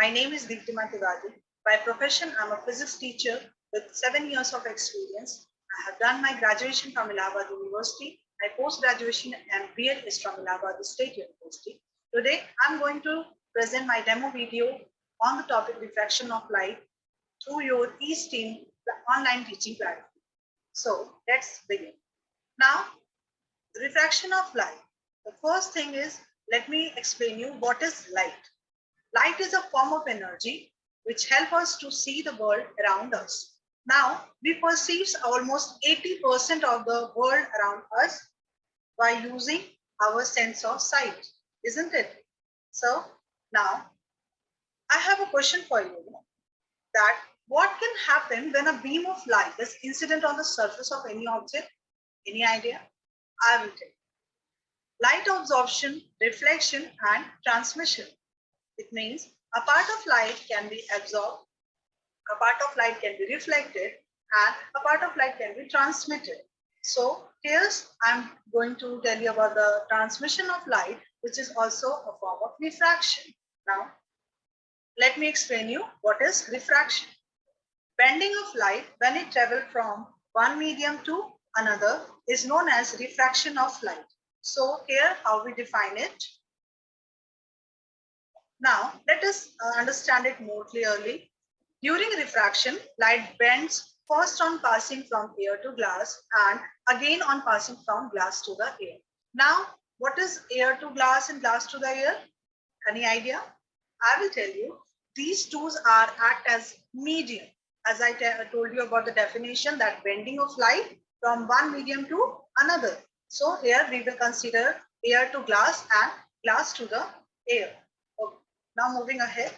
My name is Deeptima Tiwari. By profession, I'm a physics teacher with 7 years of experience. I have done my graduation from Allahabad University. My post-graduation and BEd is from Allahabad State University. Today, I'm going to present my demo video on the topic refraction of light through your eSTEAM, the online teaching platform. So let's begin. Now, refraction of light. The first thing is, let me explain you what is light. Light is a form of energy which helps us to see the world around us. Now, we perceive almost 80% of the world around us by using our sense of sight, isn't it? So, now, I have a question for you, that what can happen when a beam of light is incident on the surface of any object? Any idea? I will tell you. Light absorption, reflection, and transmission. It means a part of light can be absorbed, a part of light can be reflected, and a part of light can be transmitted. So here I'm going to tell you about the transmission of light, which is also a form of refraction. Now, let me explain you what is refraction. Bending of light when it travels from one medium to another is known as refraction of light. So here how we define it. Now, let us understand it more clearly. During refraction, light bends first on passing from air to glass and again on passing from glass to the air. Now, what is air to glass and glass to the air? Any idea? I will tell you. These two act as medium. As I told you about the definition, that bending of light from one medium to another. So here we will consider air to glass and glass to the air. Okay. Now moving ahead,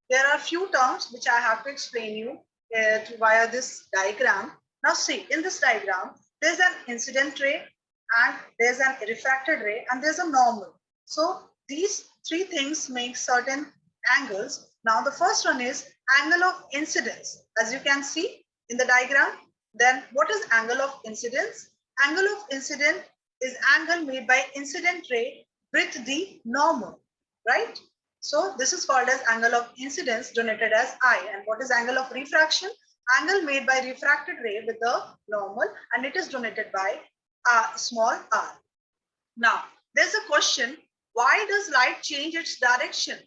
there are few terms which I have to explain you via this diagram. Now see, in this diagram, there's an incident ray and there's an refracted ray and there's a normal. So these three things make certain angles. Now the first one is angle of incidence. As you can see in the diagram, then what is angle of incidence? Angle of incidence is angle made by incident ray with the normal, right? So this is called as angle of incidence, denoted as I. And what is angle of refraction? Angle made by refracted ray with the normal, and it is denoted by small r. Now, there's a question, why does light change its direction?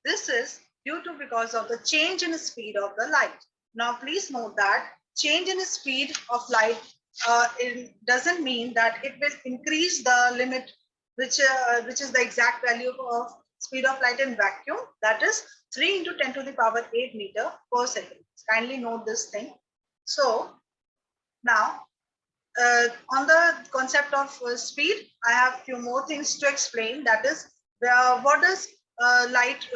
This is due to because of the change in speed of the light. Now, please note that change in speed of light it doesn't mean that it will increase the limit, which is the exact value of speed of light in vacuum, that is 3 into 10 to the power 8 meter per second. Kindly note this thing. So now on the concept of speed, I have few more things to explain. That is, what does light,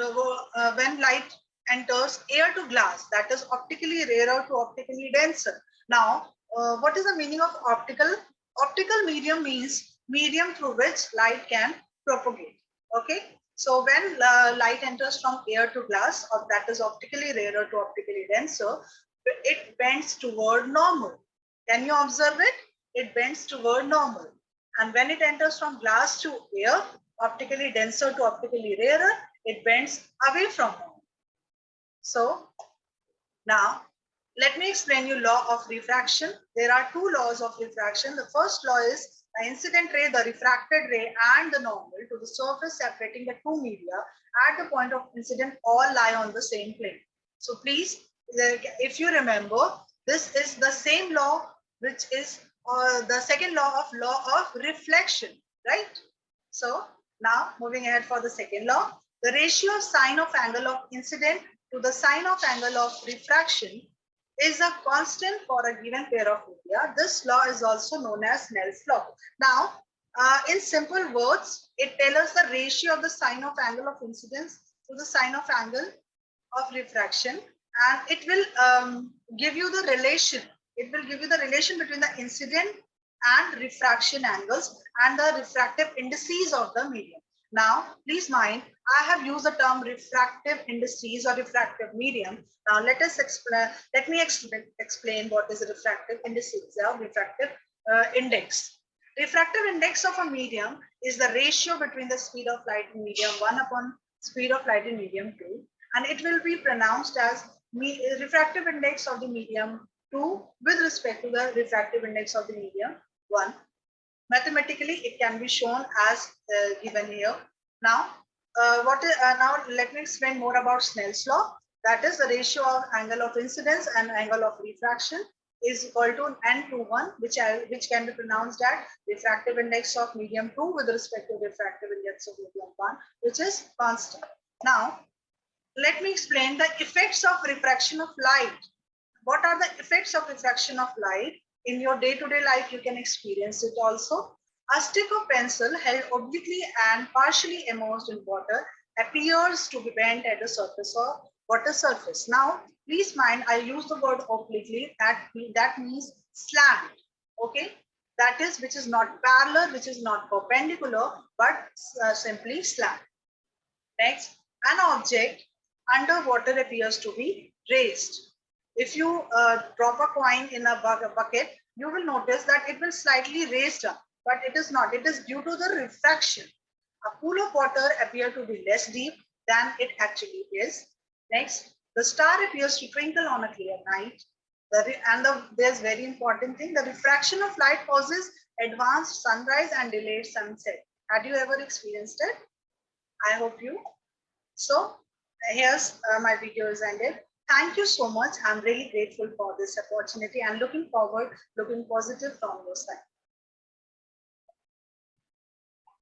when light enters air to glass, that is optically rarer to optically denser. Now, what is the meaning of optical? Optical medium means medium through which light can propagate. Okay. So when light enters from air to glass, or that is optically rarer to optically denser, it bends toward normal. Can you observe it? It bends toward normal. And when it enters from glass to air, optically denser to optically rarer, it bends away from normal. So now let me explain you law of refraction. There are two laws of refraction. The first law is the incident ray, the refracted ray, and the normal to the surface separating the two media at the point of incident all lie on the same plane. So please, if you remember, this is the same law which is the second law of reflection, right? So now moving ahead for the second law, the ratio of sine of angle of incident to the sine of angle of refraction is a constant for a given pair of media. This law is also known as Snells Law. Now, in simple words, it tells us the ratio of the sine of angle of incidence to the sine of angle of refraction, and it will give you the relation. It will give you the relation between the incident and refraction angles and the refractive indices of the medium. Now, please mind, I have used the term refractive indices or refractive medium. Now, let me explain what is a refractive indices or refractive index. Refractive index of a medium is the ratio between the speed of light in medium 1 upon speed of light in medium 2. and it will be pronounced as refractive index of the medium 2 with respect to the refractive index of the medium 1. Mathematically, it can be shown as given here. Now, now let me explain more about Snell's law. That is the ratio of angle of incidence and angle of refraction is equal to n to 1, which can be pronounced as refractive index of medium 2 with respect to refractive index of medium 1, which is constant. Now, let me explain the effects of refraction of light. What are the effects of refraction of light? In your day-to-day life, you can experience it also. A stick of pencil held obliquely and partially immersed in water appears to be bent at the surface of water surface. Now, please mind, I use the word obliquely, that means slant, okay? That is, which is not parallel, which is not perpendicular, but simply slant. Next, an object underwater appears to be raised. If you drop a coin in a bucket, you will notice that it will slightly raised up, but it is not. It is due to the refraction. A pool of water appears to be less deep than it actually is. Next, the star appears to twinkle on a clear night. There's very important thing. The refraction of light causes advanced sunrise and delayed sunset. Had you ever experienced it? I hope you. So here's my video is ended. Thank you so much. I'm really grateful for this opportunity and looking forward, looking positive from your side.